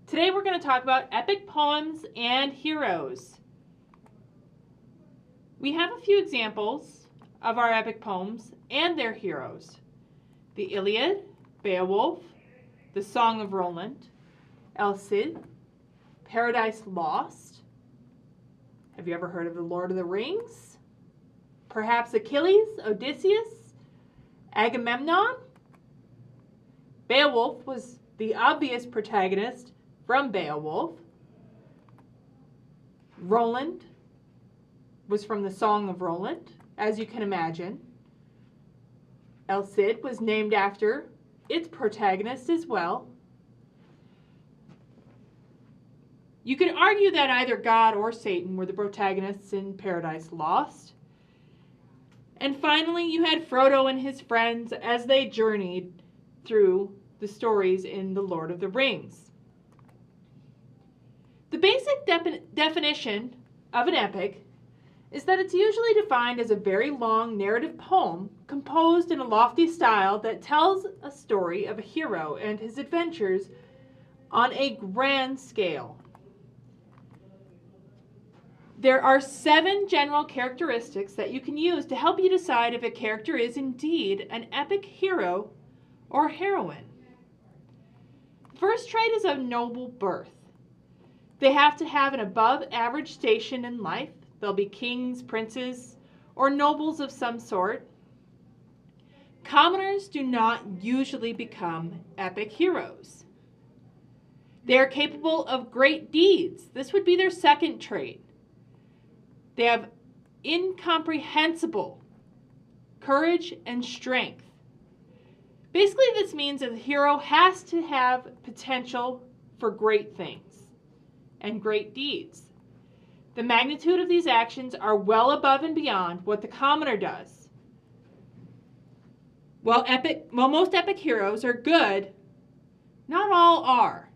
Today we're going to talk about epic poems and heroes. We have a few examples of our epic poems and their heroes. The Iliad, Beowulf, the Song of Roland, El Cid, Paradise Lost. Have you ever heard of the Lord of the Rings? Perhaps Achilles, Odysseus, Agamemnon? Beowulf was the obvious protagonist from Beowulf. Roland was from the Song of Roland, as you can imagine. El Cid was named after its protagonist as well. You could argue that either God or Satan were the protagonists in Paradise Lost. And finally, you had Frodo and his friends as they journeyed through the stories in The Lord of the Rings. The basic definition of an epic is that it's usually defined as a very long narrative poem composed in a lofty style that tells a story of a hero and his adventures on a grand scale. There are 7 general characteristics that you can use to help you decide if a character is indeed an epic hero or heroine. First trait is of noble birth. They have to have an above average station in life. They'll be kings, princes, or nobles of some sort. Commoners do not usually become epic heroes. They are capable of great deeds. This would be their second trait. They have incomprehensible courage and strength. Basically, this means that the hero has to have potential for great things and great deeds. The magnitude of these actions are well above and beyond what the commoner does. While most epic heroes are good, not all are.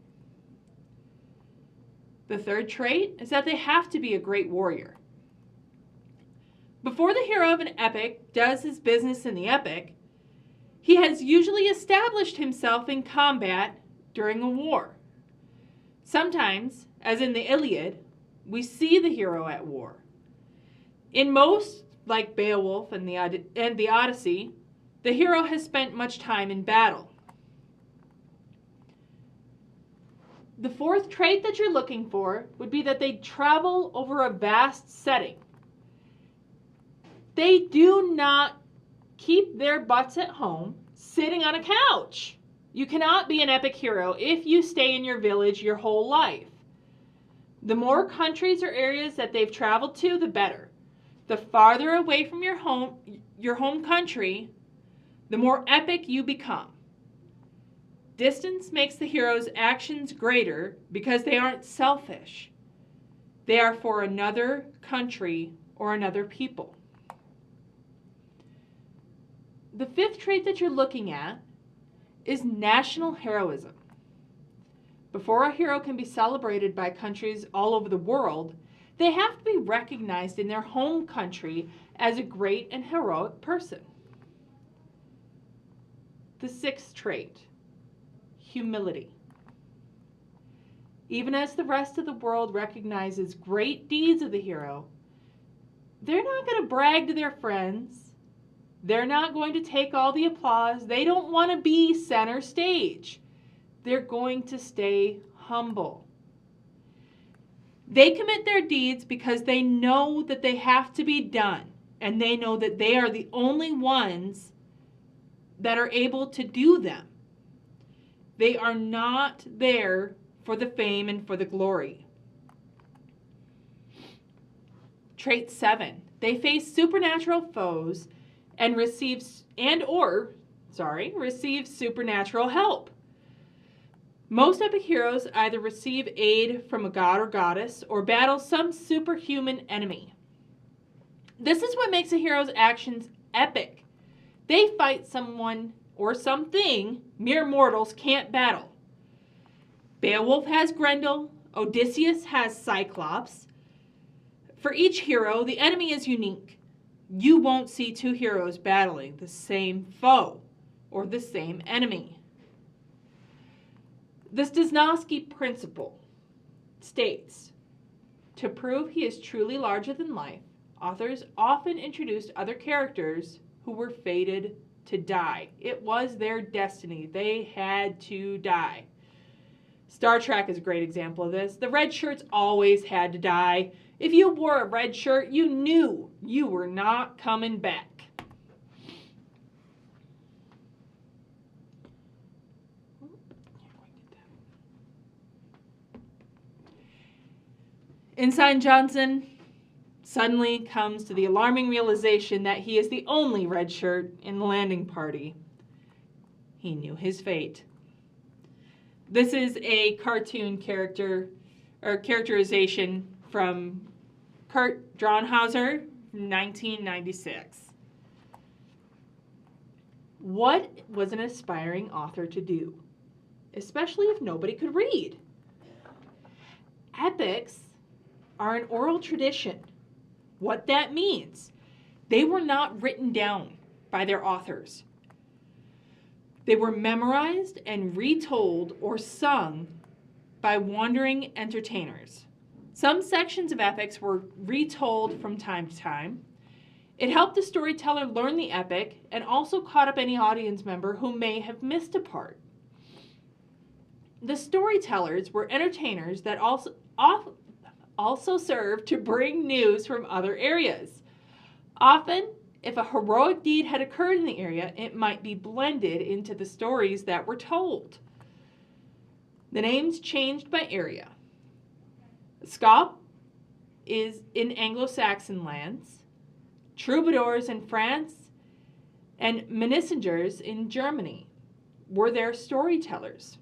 The third trait is that they have to be a great warrior. Before the hero of an epic does his business in the epic, he has usually established himself in combat during a war. Sometimes, as in the Iliad, we see the hero at war. In most, like Beowulf and the Odyssey, the hero has spent much time in battle. The fourth trait that you're looking for would be that they travel over a vast setting. They do not keep their butts at home sitting on a couch. You cannot be an epic hero if you stay in your village your whole life. The more countries or areas that they've traveled to, the better. The farther away from your home country, the more epic you become. Distance makes the hero's actions greater because they aren't selfish. They are for another country or another people. The fifth trait that you're looking at is national heroism. Before a hero can be celebrated by countries all over the world, they have to be recognized in their home country as a great and heroic person. The sixth trait, humility. Even as the rest of the world recognizes great deeds of the hero, they're not going to brag to their friends. They're not going to take all the applause. They don't want to be center stage. They're going to stay humble. They commit their deeds because they know that they have to be done, and they know that they are the only ones that are able to do them. They are not there for the fame and for the glory. Trait 7. They face supernatural foes and receive supernatural help. Most epic heroes either receive aid from a god or goddess or battle some superhuman enemy. This is what makes a hero's actions epic. They fight someone or something mere mortals can't battle. Beowulf has Grendel, Odysseus has Cyclops. For each hero, the enemy is unique. You won't see 2 heroes battling the same foe or the same enemy. The Stanislavski principle states, to prove he is truly larger than life, authors often introduced other characters who were fated to die. It was their destiny. They had to die. Star Trek is a great example of this. The red shirts always had to die. If you wore a red shirt, you knew you were not coming back. Ensign Johnson suddenly comes to the alarming realization that he is the only red shirt in the landing party. He knew his fate. This is a cartoon character or characterization from Kurt Drawnhauser from 1996. What was an aspiring author to do, especially if nobody could read? Epics are an oral tradition. What that means, they were not written down by their authors. They were memorized and retold or sung by wandering entertainers. Some sections of epics were retold from time to time. It helped the storyteller learn the epic and also caught up any audience member who may have missed a part. The storytellers were entertainers that also served to bring news from other areas. Often, if a heroic deed had occurred in the area, it might be blended into the stories that were told. The names changed by area. Scop is in Anglo-Saxon lands, troubadours in France, and messengers in Germany were their storytellers.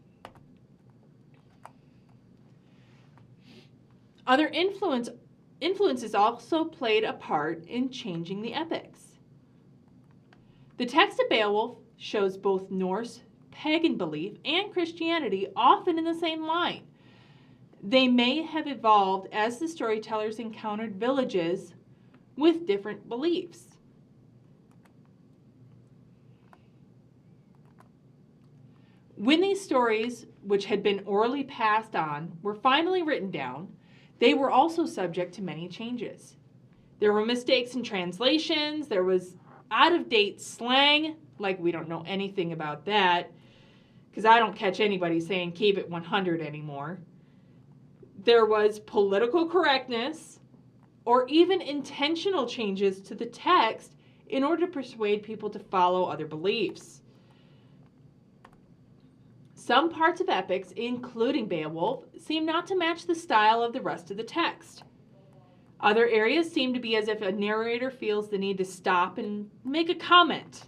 Other influences also played a part in changing the epics. The text of Beowulf shows both Norse pagan belief and Christianity often in the same line. They may have evolved as the storytellers encountered villages with different beliefs. When these stories, which had been orally passed on, were finally written down, they were also subject to many changes. There were mistakes in translations, there was out-of-date slang, like we don't know anything about that, because I don't catch anybody saying keep it 100 anymore. There was political correctness, or even intentional changes to the text in order to persuade people to follow other beliefs. Some parts of epics, including Beowulf, seem not to match the style of the rest of the text. Other areas seem to be as if a narrator feels the need to stop and make a comment.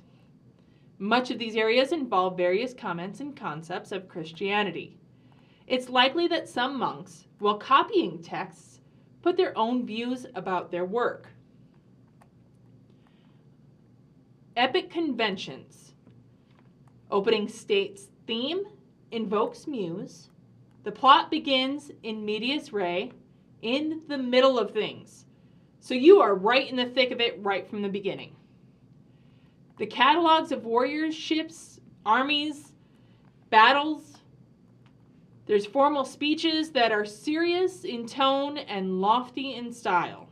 Much of these areas involve various comments and concepts of Christianity. It's likely that some monks, while copying texts, put their own views about their work. Epic conventions. Opening states theme, invokes muse. The plot begins in medias res, in the middle of things. So you are right in the thick of it right from the beginning. The catalogs of warriors, ships, armies, battles. There's formal speeches that are serious in tone and lofty in style.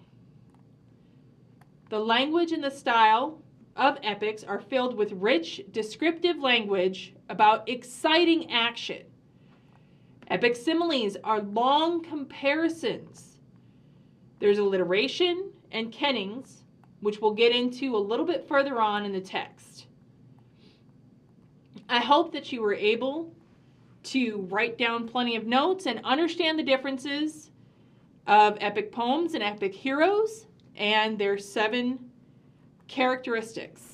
The language and the style of epics are filled with rich, descriptive language about exciting action. Epic similes are long comparisons. There's alliteration and kennings, which we'll get into a little bit further on in the text. I hope that you were able to write down plenty of notes and understand the differences of epic poems and epic heroes and their 7 characteristics.